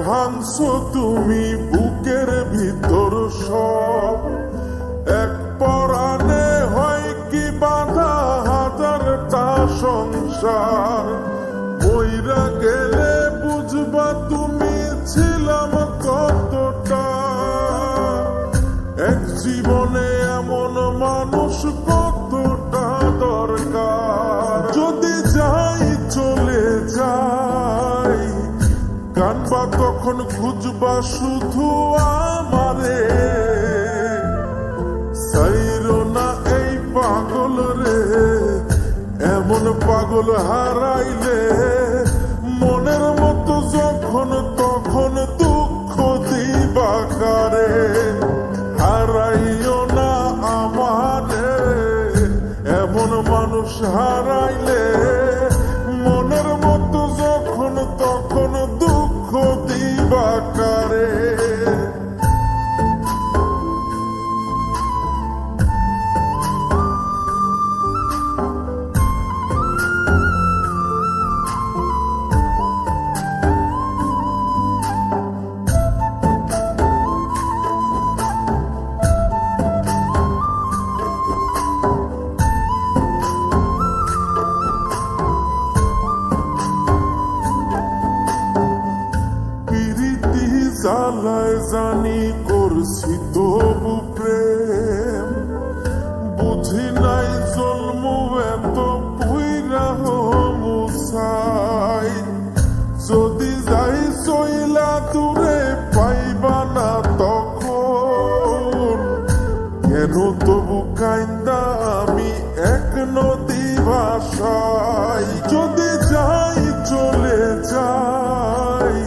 ভাঙছো তুমি বুকের ভিতর সব, এক পরাণে হয় কি বাঁধা হাজারটা সংসার। মইরা গেলে বুঝবা তুমি ছিলাম কতটা, এক জীবনে এমন মানুষ কতটা দরকার। যদি যাই চলে যাই কানবা তখন খুঁজবা শুধু আমারে, সাইরো না এই পাগল রে, এমন পাগল হারাইলে মনের মতো যখন তখন দুঃখ দিবা কারে। হারাইও না আমারে, এমন মানুষ হারাইলে মনের মতো যখন তখন দুঃখ দিবা কারে। জ্বালায় জানি করছি তবু প্রেম, বুঝি নাই জন্ম এত পুইরা মুসাই। যদি যাই চইলা দূরে পাইবা না তখন, কেন তবু কাইন্দা আমি এক নদী ভাষায়। যদি যাই চলে যাই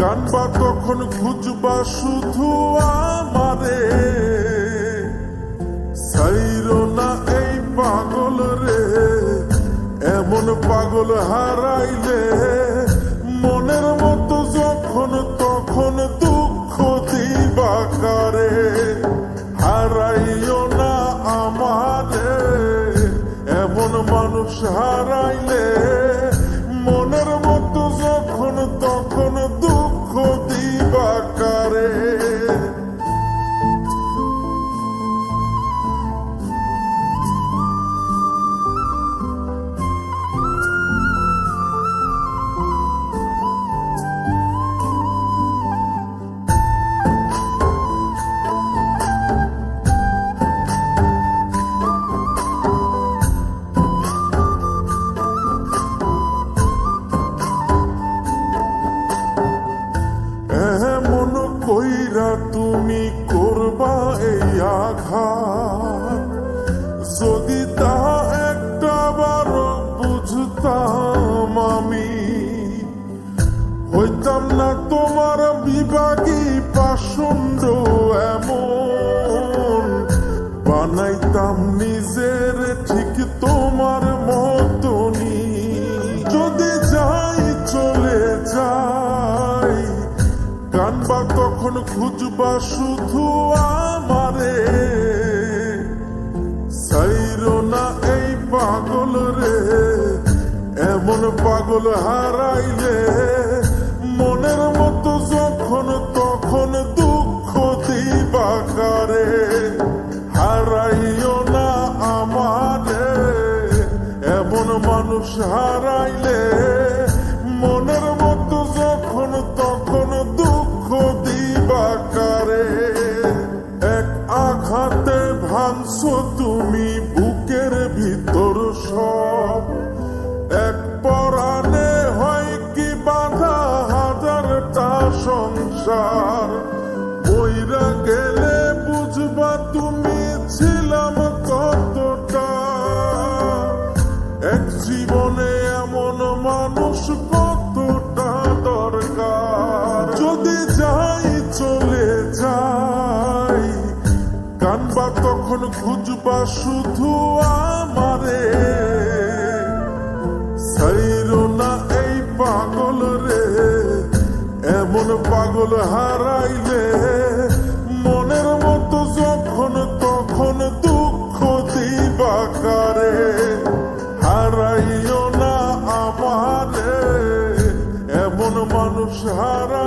কানবা তখন খুঁজবা শুধু আমারে, সাইরো না এই পাগল রে, এমন পাগল হারাইলে মনের মতো যখন তখন দুঃখ দিবা কারে। হারাইও না আমারে, এমন মানুষ হারাইলে মনের মতো যখন তখন দুঃখ দিবা কারে। এমন কইরা তুমি করবা এই আঘাত, যদি তা একটা বারো বুঝতাম আমি, হইতাম না তোমার বিভাগী পাষণ্ড এমন। বানাইতাম নিজের ঠিক তোমার মতনই। যদি যাই চলে যাই কানবা তখন খুঁজবা শুধু আমারে, সাইরো না এই পাগল রে, এমন পাগল হারাইলে মনের মতো যখন তখন দুঃখ দিবা কারে। হারাইও না আমারে, এমন মানুষ হারাইলে মনের মতো যখন তখন দুঃখ দিবা কারে। এক আঘাতে ভাঙছো তুমি বুকের ভিতর সব, এক পরাণে হয় কি বাঁধা হাজারটা সংসার। মইরা গেলে বুঝবা তুমি ছিলাম কতটা, এক জীবনে এমন মানুষ কতটা দরকার। যদি যাই চলে যাই কানবা তখন খুঁজবা শুধু আমারে, সাইরো না এই পাগল রে, এমন পাগল হারাইলে মনের মতো যখন তখন দুঃখ দিবা কারে। হারাইও না আমারে, এমন মানুষ হারা